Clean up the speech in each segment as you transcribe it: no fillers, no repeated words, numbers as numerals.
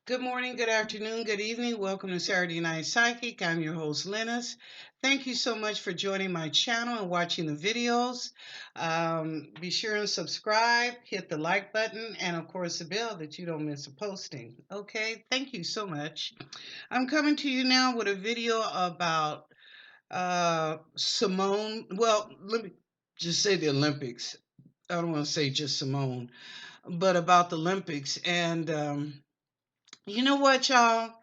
Good morning, good afternoon, good evening. Welcome to Saturday Night Psychic. I'm your host, Lennis. Thank you so much for joining my channel and watching the videos. Be sure and subscribe, hit the like button, and of course the bell that you don't miss a posting. Okay, thank you so much. I'm coming to you now with a video about Simone. Well, let me just say the Olympics. I don't want to say just Simone, but about the Olympics. And you know what, y'all?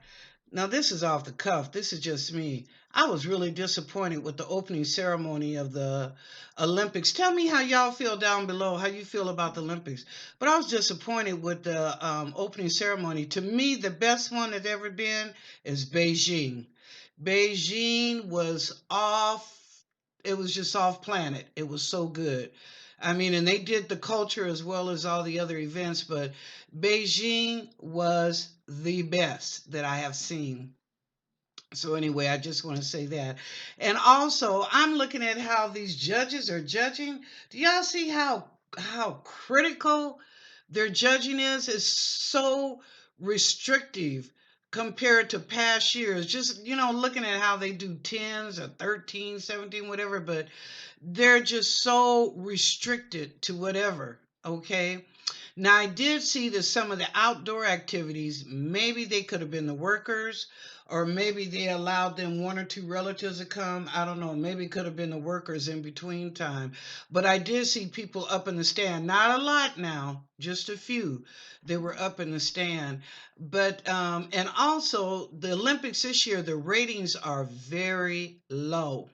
Now, this is off the cuff. This is just me. I was really disappointed with the opening ceremony of the Olympics. Tell me how y'all feel down below, how you feel about the Olympics. But I was disappointed with the opening ceremony. To me, the best one that ever been is Beijing. Beijing was off. It was just off planet. It was so good. I mean, and they did the culture as well as all the other events, but Beijing was the best that I have seen. So anyway, I just want to say that. And also, I'm looking at how these judges are judging. Do y'all see how critical their judging is? It's so restrictive compared to past years. Just, looking at how they do 10s or 13, 17, whatever, but they're just so restricted to whatever, okay? Now, I did see that some of the outdoor activities, maybe they could have been the workers, or maybe they allowed them one or two relatives to come. I don't know. Maybe it could have been the workers in between time. But I did see people up in the stand. Not a lot now, just a few. They were up in the stand. But, and also the Olympics this year, the ratings are very low.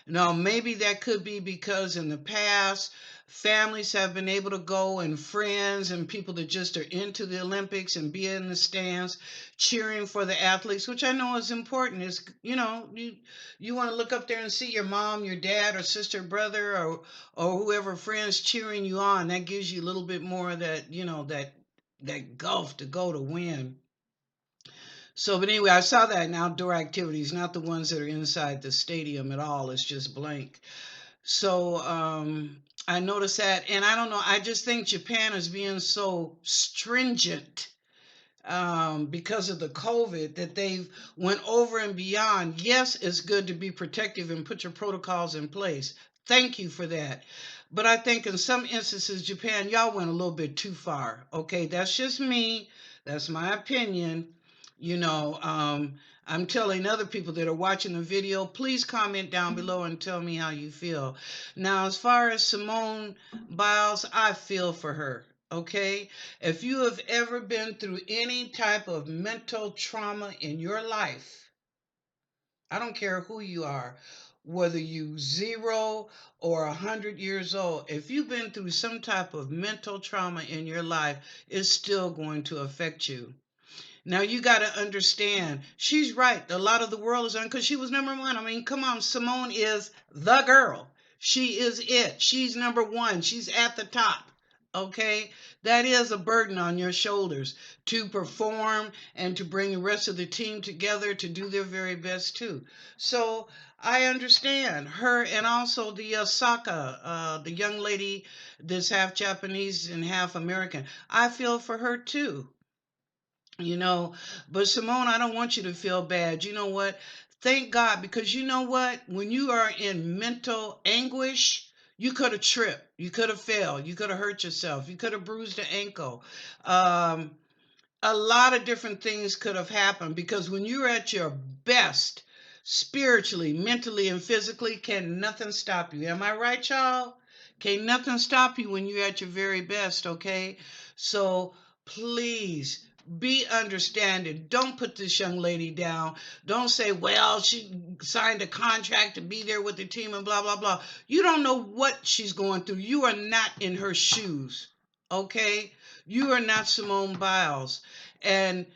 Now, maybe that could be because in the past, families have been able to go and friends and people that just are into the Olympics and be in the stands cheering for the athletes, which I know is important. Is you want to look up there and see your mom, your dad, or sister, brother, or whoever friends cheering you on. That gives you a little bit more of that that gulf to go to win. So, but anyway, I saw that in outdoor activities, not the ones that are inside the stadium at all. It's just blank. So, I noticed that, and I don't know. I just think Japan is being so stringent because of the COVID that they've went over and beyond. Yes, it's good to be protective and put your protocols in place. Thank you for that. But I think in some instances, Japan, y'all went a little bit too far. Okay, that's just me. That's my opinion. You know, I'm telling other people that are watching the video, please comment down below and tell me how you feel. Now, as far as Simone Biles, I feel for her. Okay, if you have ever been through any type of mental trauma in your life, I don't care who you are, whether you 0 or 100 years old, if you've been through some type of mental trauma in your life, it's still going to affect you. Now you got to understand, she's right. A lot of the world is on because she was number one. I mean, come on, Simone is the girl. She is it. She's number one. She's at the top. Okay, that is a burden on your shoulders to perform and to bring the rest of the team together to do their very best too. So I understand her, and also the Osaka, the young lady that's half Japanese and half American. I feel for her too. you know but Simone, I don't want you to feel bad. You know what? Thank God, because you know what, when you are in mental anguish, you could have tripped, you could have fell, you could have hurt yourself, you could have bruised an ankle. um, a lot of different things could have happened, because when you're at your best, spiritually, mentally, and physically, can nothing stop you. Am I right, y'all? Can nothing stop you when you're at your very best, okay? So please be understanding. Don't put this young lady down. Don't say, well, she signed a contract to be there with the team and blah, blah, blah. You don't know what she's going through. You are not in her shoes, okay? You are not Simone Biles. And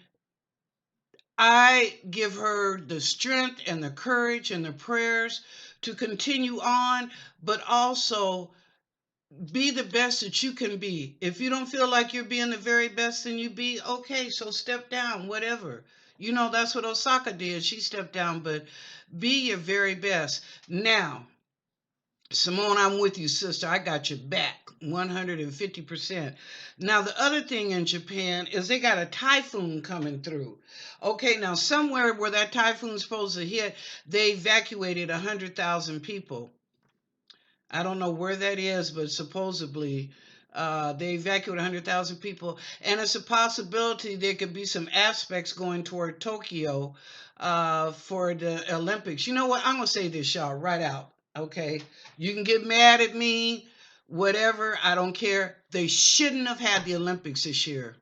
I give her the strength and the courage and the prayers to continue on, but also be the best that you can be. If you don't feel like you're being the very best, then you be okay. So step down, whatever. That's what Osaka did. She stepped down, but be your very best. Now, Simone, I'm with you, sister. I got your back 150%. Now, the other thing in Japan is they got a typhoon coming through. Okay, now somewhere where that typhoon's supposed to hit, they evacuated 100,000 people. I don't know where that is, but supposedly they evacuated 100,000 people. And it's a possibility there could be some aspects going toward Tokyo for the Olympics. You know what? I'm going to say this, y'all, right out. Okay. You can get mad at me, whatever. I don't care. They shouldn't have had the Olympics this year.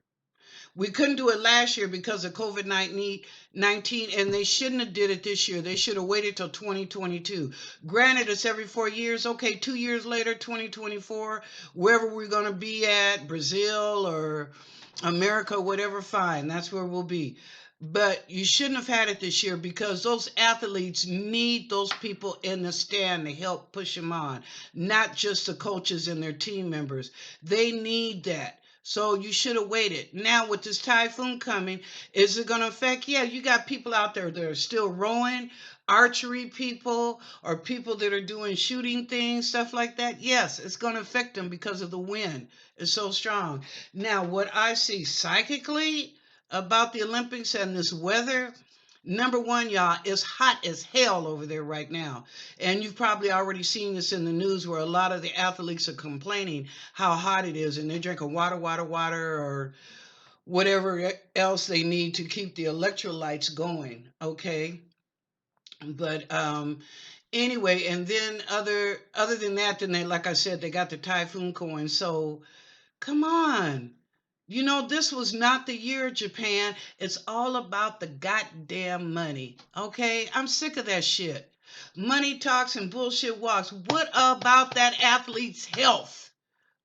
We couldn't do it last year because of COVID-19, and they shouldn't have did it this year. They should have waited till 2022. Granted, it's every 4 years. Okay, 2 years later, 2024, wherever we're going to be at, Brazil or America, whatever, fine. That's where we'll be. But you shouldn't have had it this year because those athletes need those people in the stand to help push them on, not just the coaches and their team members. They need that. So you should have waited. Now with this typhoon coming, is it going to affect? Yeah, you got people out there that are still rowing, archery people, or people that are doing shooting things, stuff like that. Yes, it's going to affect them because of the wind. It's so strong. Now, what I see psychically about the Olympics and this weather, number one, y'all, it's hot as hell over there right now. And you've probably already seen this in the news where a lot of the athletes are complaining how hot it is and they're drinking water, or whatever else they need to keep the electrolytes going. Okay. But anyway, and then other than that, then they, like I said, they got the typhoon going. So come on. You know, this was not the year, Japan. It's all about the goddamn money. Okay? I'm sick of that shit. Money talks and bullshit walks. What about that athlete's health?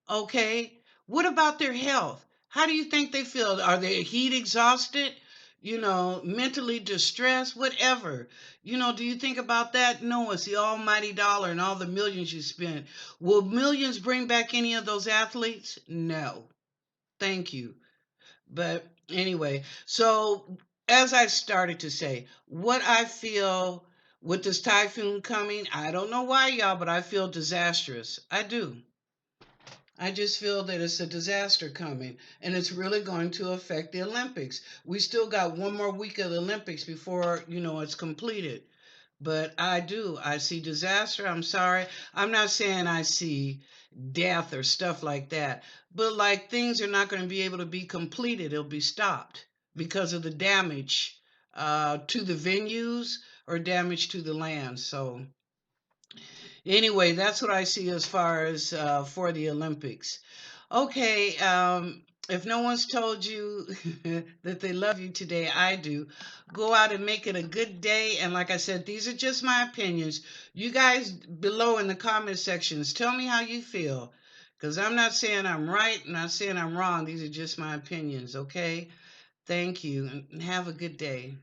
Okay? What about their health? How do you think they feel? Are they heat exhausted? You know, mentally distressed? Whatever. You know, do you think about that? No, it's the almighty dollar and all the millions you spent. Will millions bring back any of those athletes? No. Thank you. But anyway, so as I started to say, what I feel with this typhoon coming, I don't know why, y'all, but I feel disastrous. I do. I just feel that it's a disaster coming and it's really going to affect the Olympics. We still got one more week of the Olympics before, it's completed. But I do. I see disaster. I'm sorry. I'm not saying I see death or stuff like that. But like things are not going to be able to be completed. It'll be stopped because of the damage to the venues or damage to the land. So anyway, that's what I see as far as for the Olympics. Okay, if no one's told you that they love you today, I do. Go out and make it a good day. And like I said, these are just my opinions. You guys below in the comment sections, tell me how you feel. Because I'm not saying I'm right, I'm not saying I'm wrong. These are just my opinions, okay? Thank you, and have a good day.